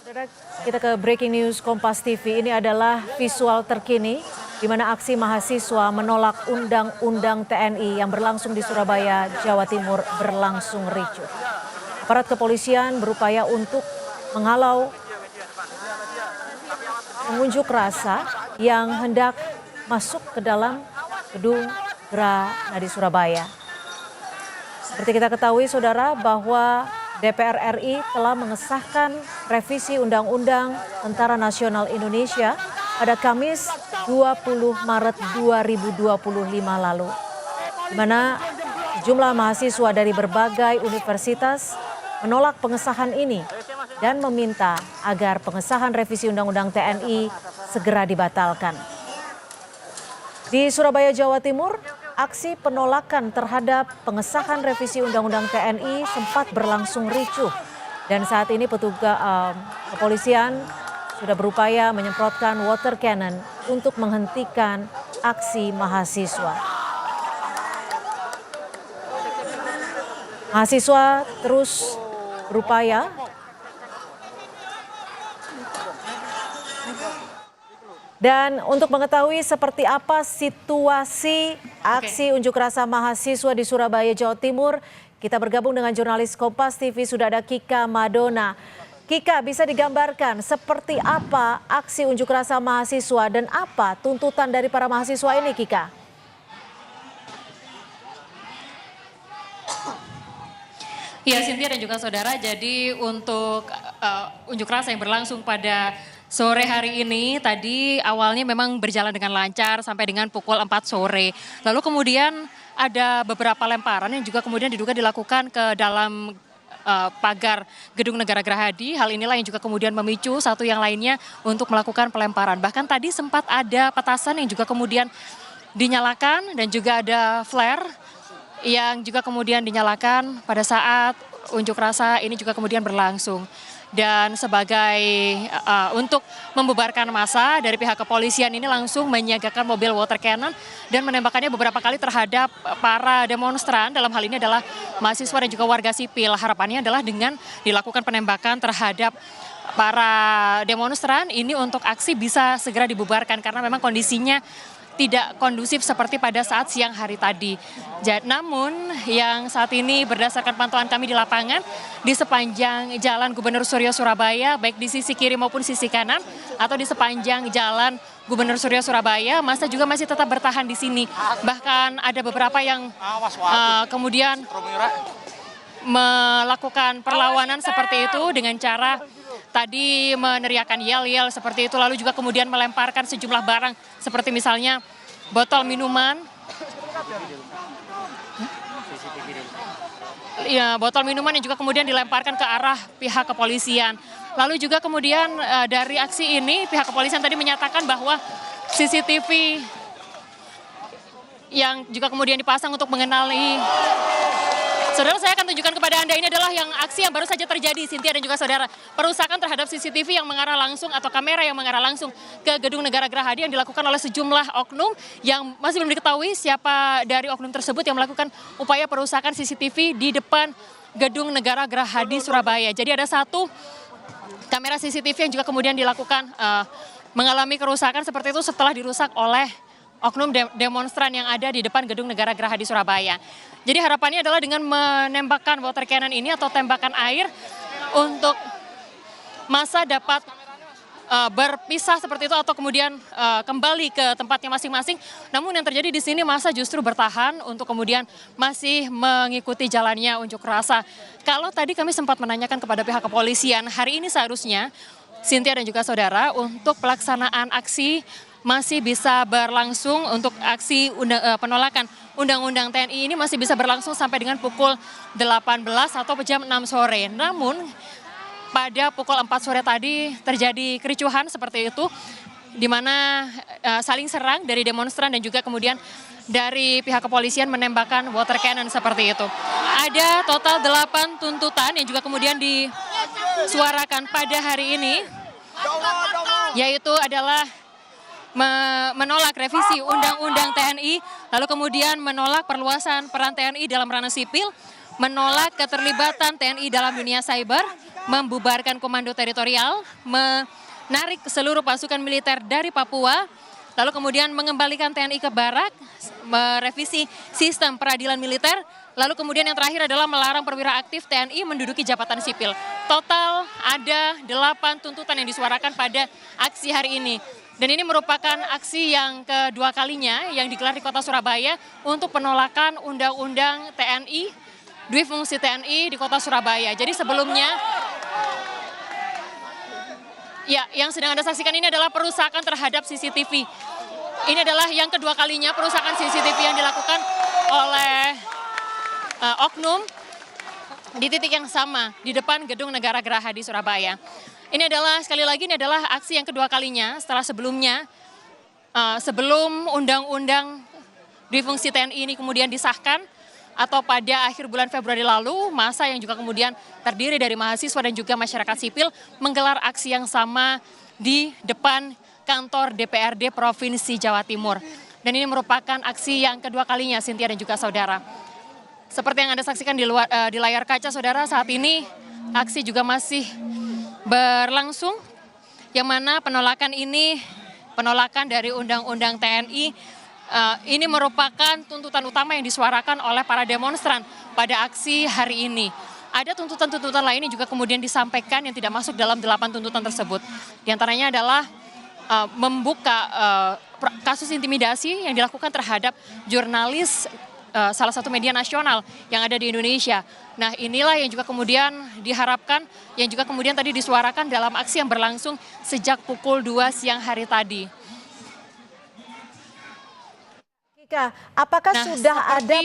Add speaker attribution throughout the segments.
Speaker 1: Saudara, kita ke breaking news Kompas TV. Ini adalah visual terkini di mana aksi mahasiswa menolak Undang-Undang TNI yang berlangsung di Surabaya, Jawa Timur berlangsung ricuh. Aparat kepolisian berupaya untuk menghalau pengunjuk rasa yang hendak masuk ke dalam gedung Granadi Surabaya. Seperti kita ketahui, saudara, bahwa DPR RI telah mengesahkan revisi Undang-Undang Tentara Nasional Indonesia pada Kamis 20 Maret 2025 lalu, di mana sejumlah mahasiswa dari berbagai universitas menolak pengesahan ini dan meminta agar pengesahan revisi Undang-Undang TNI segera dibatalkan. Di Surabaya, Jawa Timur, aksi penolakan terhadap pengesahan revisi Undang-Undang TNI sempat berlangsung ricuh. Dan saat ini petugas kepolisian sudah berupaya menyemprotkan water cannon untuk menghentikan aksi mahasiswa. Mahasiswa terus berupaya dan untuk mengetahui seperti apa situasi aksi unjuk rasa mahasiswa di Surabaya, Jawa Timur, kita bergabung dengan jurnalis Kompas TV, sudah ada Kika Madona. Kika, bisa digambarkan seperti apa aksi unjuk rasa mahasiswa dan apa tuntutan dari para mahasiswa ini, Kika?
Speaker 2: Ya, Cynthia dan juga saudara, jadi untuk unjuk rasa yang berlangsung pada sore hari ini tadi awalnya memang berjalan dengan lancar sampai dengan pukul 4 sore. Lalu kemudian ada beberapa lemparan yang juga kemudian diduga dilakukan ke dalam pagar Gedung Negara Gerahadi. Hal inilah yang juga kemudian memicu satu yang lainnya untuk melakukan pelemparan. Bahkan tadi sempat ada petasan yang juga kemudian dinyalakan dan juga ada flare yang juga kemudian dinyalakan pada saat unjuk rasa ini juga kemudian berlangsung. Dan sebagai untuk membubarkan massa dari pihak kepolisian ini langsung menyiagakan mobil water cannon dan menembakkannya beberapa kali terhadap para demonstran. Dalam hal ini adalah mahasiswa dan juga warga sipil. Harapannya adalah dengan dilakukan penembakan terhadap para demonstran ini untuk aksi bisa segera dibubarkan karena memang kondisinya tidak kondusif seperti pada saat siang hari tadi. Namun yang saat ini berdasarkan pantauan kami di lapangan di sepanjang Jalan Gubernur Suryo Surabaya, baik di sisi kiri maupun sisi kanan atau di sepanjang Jalan Gubernur Suryo Surabaya, massa juga masih tetap bertahan di sini. Bahkan ada beberapa yang kemudian melakukan perlawanan seperti itu dengan cara tadi meneriakan yel-yel seperti itu, lalu juga kemudian melemparkan sejumlah barang seperti misalnya botol minuman. Ya, botol minuman yang juga kemudian dilemparkan ke arah pihak kepolisian. Lalu juga kemudian dari aksi ini pihak kepolisian tadi menyatakan bahwa CCTV yang juga kemudian dipasang untuk mengenali. Saudara, saya akan tunjukkan kepada Anda, ini adalah yang aksi yang baru saja terjadi, Cynthia dan juga saudara. Perusakan terhadap CCTV yang mengarah langsung atau kamera yang mengarah langsung ke Gedung Negara Gerahadi yang dilakukan oleh sejumlah oknum yang masih belum diketahui siapa dari oknum tersebut yang melakukan upaya perusakan CCTV di depan Gedung Negara Gerahadi Surabaya. Jadi ada satu kamera CCTV yang juga kemudian dilakukan mengalami kerusakan seperti itu setelah dirusak oleh oknum demonstran yang ada di depan Gedung Negara Gerahadi Surabaya. Jadi harapannya adalah dengan menembakkan water cannon ini atau tembakan air untuk massa dapat berpisah seperti itu atau kemudian kembali ke tempatnya masing-masing. Namun yang terjadi di sini massa justru bertahan untuk kemudian masih mengikuti jalannya unjuk rasa. Kalau tadi kami sempat menanyakan kepada pihak kepolisian, hari ini seharusnya Cynthia dan juga saudara untuk pelaksanaan aksi masih bisa berlangsung untuk aksi penolakan Undang-Undang TNI ini masih bisa berlangsung sampai dengan pukul 18 atau jam 6 sore. Namun pada pukul 4 sore tadi terjadi kericuhan seperti itu di mana saling serang dari demonstran dan juga kemudian dari pihak kepolisian menembakkan water cannon seperti itu. Ada total 8 tuntutan yang juga kemudian disuarakan pada hari ini, yaitu adalah menolak revisi Undang-Undang TNI, lalu kemudian menolak perluasan peran TNI dalam ranah sipil, menolak keterlibatan TNI dalam dunia cyber, membubarkan komando teritorial, menarik seluruh pasukan militer dari Papua, lalu kemudian mengembalikan TNI ke barak, merevisi sistem peradilan militer, lalu kemudian yang terakhir adalah melarang perwira aktif TNI menduduki jabatan sipil. Total ada 8 tuntutan yang disuarakan pada aksi hari ini. Dan ini merupakan aksi yang kedua kalinya yang digelar di kota Surabaya untuk penolakan undang-undang TNI, dui fungsi TNI di kota Surabaya. Jadi sebelumnya, ya, yang sedang Anda saksikan ini adalah perusakan terhadap CCTV. Ini adalah yang kedua kalinya perusakan CCTV yang dilakukan oleh oknum di titik yang sama di depan Gedung Negara Geraha di Surabaya. Ini adalah sekali lagi ini adalah aksi yang kedua kalinya setelah sebelumnya sebelum undang-undang dui fungsi TNI ini kemudian disahkan atau pada akhir bulan Februari lalu, massa yang juga kemudian terdiri dari mahasiswa dan juga masyarakat sipil menggelar aksi yang sama di depan kantor DPRD Provinsi Jawa Timur. Dan ini merupakan aksi yang kedua kalinya, Cynthia dan juga saudara. Seperti yang Anda saksikan di layar kaca, saudara, saat ini aksi juga masih berlangsung, yang mana penolakan dari undang-undang TNI ini merupakan tuntutan utama yang disuarakan oleh para demonstran pada aksi hari ini. Ada tuntutan-tuntutan lain yang juga kemudian disampaikan yang tidak masuk dalam 8 tuntutan tersebut. Di antaranya adalah membuka kasus intimidasi yang dilakukan terhadap jurnalis salah satu media nasional yang ada di Indonesia. Nah, inilah yang juga kemudian diharapkan, yang juga kemudian tadi disuarakan dalam aksi yang berlangsung sejak pukul 2 siang hari tadi.
Speaker 1: Kika, apakah sudah ada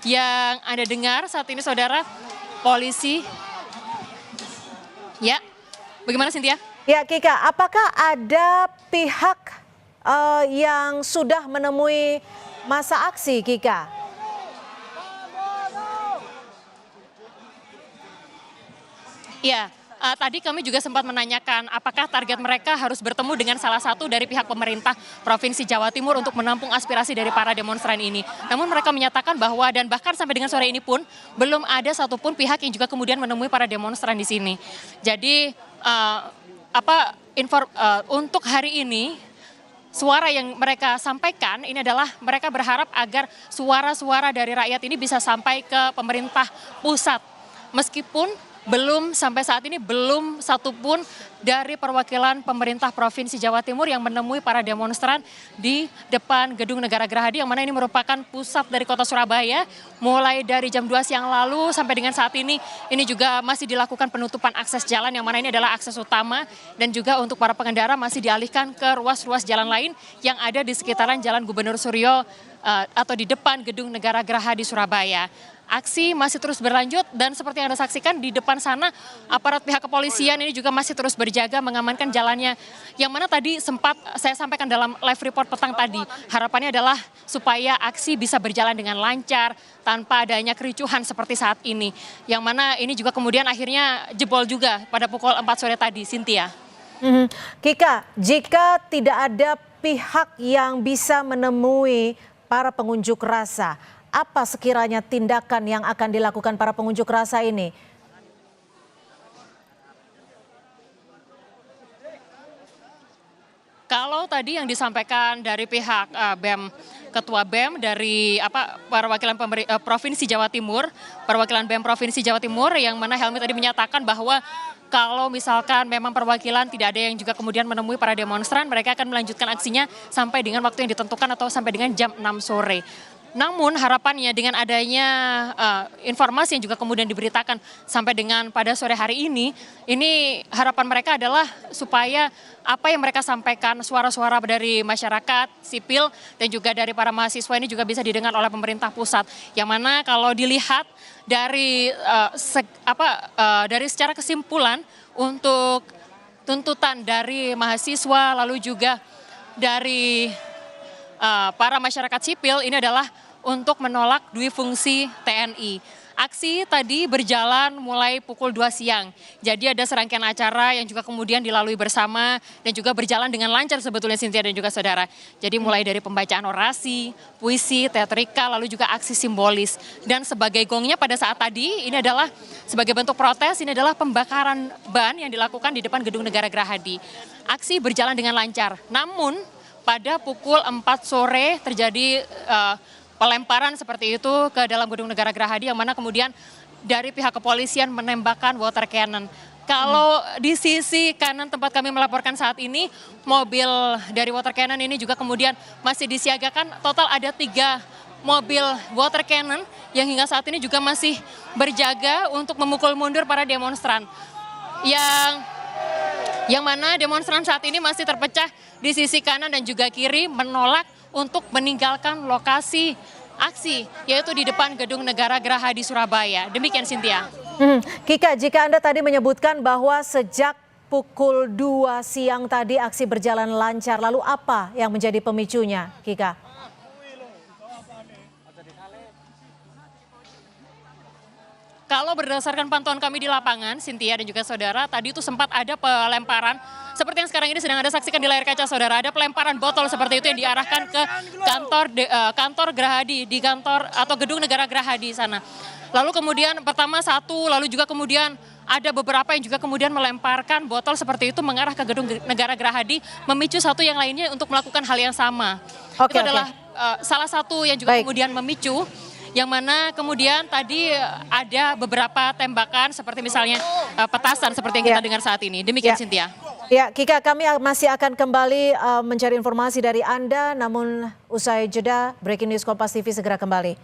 Speaker 2: yang Anda dengar saat ini, saudara, polisi? Ya, bagaimana Cynthia?
Speaker 1: Ya, Kika, apakah ada pihak yang sudah menemui masa aksi, Kika?
Speaker 2: Ya, tadi kami juga sempat menanyakan apakah target mereka harus bertemu dengan salah satu dari pihak pemerintah Provinsi Jawa Timur untuk menampung aspirasi dari para demonstran ini. Namun mereka menyatakan bahwa dan bahkan sampai dengan sore ini pun belum ada satupun pihak yang juga kemudian menemui para demonstran di sini. Jadi untuk hari ini suara yang mereka sampaikan ini adalah mereka berharap agar suara-suara dari rakyat ini bisa sampai ke pemerintah pusat. Meskipun sampai saat ini belum satupun dari perwakilan pemerintah Provinsi Jawa Timur yang menemui para demonstran di depan Gedung Negara Gerahadi, yang mana ini merupakan pusat dari kota Surabaya. Mulai dari jam 2 siang lalu sampai dengan saat ini juga masih dilakukan penutupan akses jalan, yang mana ini adalah akses utama, dan juga untuk para pengendara masih dialihkan ke ruas-ruas jalan lain yang ada di sekitaran Jalan Gubernur Suryo atau di depan Gedung Negara Gerahadi Surabaya. Aksi masih terus berlanjut dan seperti yang Anda saksikan di depan sana aparat pihak kepolisian ini juga masih terus berjaga mengamankan jalannya, yang mana tadi sempat saya sampaikan dalam live report petang tadi. Harapannya adalah supaya aksi bisa berjalan dengan lancar tanpa adanya kericuhan seperti saat ini, yang mana ini juga kemudian akhirnya jebol juga pada pukul 4 sore tadi, Cynthia.
Speaker 1: Kika, jika tidak ada pihak yang bisa menemui para pengunjuk rasa, apa sekiranya tindakan yang akan dilakukan para pengunjuk rasa ini?
Speaker 2: Kalau tadi yang disampaikan dari pihak BEM, Ketua BEM dari perwakilan Provinsi Jawa Timur, perwakilan BEM Provinsi Jawa Timur, yang mana Helmi tadi menyatakan bahwa kalau misalkan memang perwakilan tidak ada yang juga kemudian menemui para demonstran, mereka akan melanjutkan aksinya sampai dengan waktu yang ditentukan atau sampai dengan jam 6 sore. Namun harapannya dengan adanya informasi yang juga kemudian diberitakan sampai dengan pada sore hari ini harapan mereka adalah supaya apa yang mereka sampaikan, suara-suara dari masyarakat sipil dan juga dari para mahasiswa ini juga bisa didengar oleh pemerintah pusat. Yang mana kalau dilihat dari dari secara kesimpulan untuk tuntutan dari mahasiswa lalu juga dari para masyarakat sipil ini adalah untuk menolak dui fungsi TNI. Aksi tadi berjalan mulai pukul 2 siang. Jadi ada serangkaian acara yang juga kemudian dilalui bersama dan juga berjalan dengan lancar sebetulnya Cynthia dan juga saudara. Jadi mulai dari pembacaan orasi, puisi, teatrika, lalu juga aksi simbolis. Dan sebagai gongnya pada saat tadi ini adalah sebagai bentuk protes, ini adalah pembakaran ban yang dilakukan di depan Gedung Negara Gerahadi. Aksi berjalan dengan lancar, namun pada pukul 4 sore terjadi pelemparan seperti itu ke dalam Gedung Negara Gerahadi yang mana kemudian dari pihak kepolisian menembakkan water cannon. Kalau di sisi kanan tempat kami melaporkan saat ini, mobil dari water cannon ini juga kemudian masih disiagakan. Total ada 3 mobil water cannon yang hingga saat ini juga masih berjaga untuk memukul mundur para demonstran. Yang mana demonstran saat ini masih terpecah di sisi kanan dan juga kiri menolak untuk meninggalkan lokasi aksi, yaitu di depan Gedung Negara Gerahadi Surabaya. Demikian Cynthia.
Speaker 1: Kika, jika Anda tadi menyebutkan bahwa sejak pukul 2 siang tadi aksi berjalan lancar, lalu apa yang menjadi pemicunya, Kika?
Speaker 2: Kalau berdasarkan pantauan kami di lapangan, Cynthia dan juga saudara, tadi itu sempat ada pelemparan, seperti yang sekarang ini sedang Anda saksikan di layar kaca saudara, ada pelemparan botol seperti itu yang diarahkan ke kantor Gerahadi, di kantor atau Gedung Negara Gerahadi sana. Lalu kemudian pertama satu, lalu juga kemudian ada beberapa yang juga kemudian melemparkan botol seperti itu mengarah ke Gedung Negara Gerahadi, memicu satu yang lainnya untuk melakukan hal yang sama. Itu adalah salah satu yang juga kemudian memicu, yang mana kemudian tadi ada beberapa tembakan seperti misalnya petasan seperti yang kita dengar saat ini. Demikian Cynthia.
Speaker 1: Ya, Kika, kami masih akan kembali mencari informasi dari Anda, namun usai jeda, Breaking News Kompas TV segera kembali.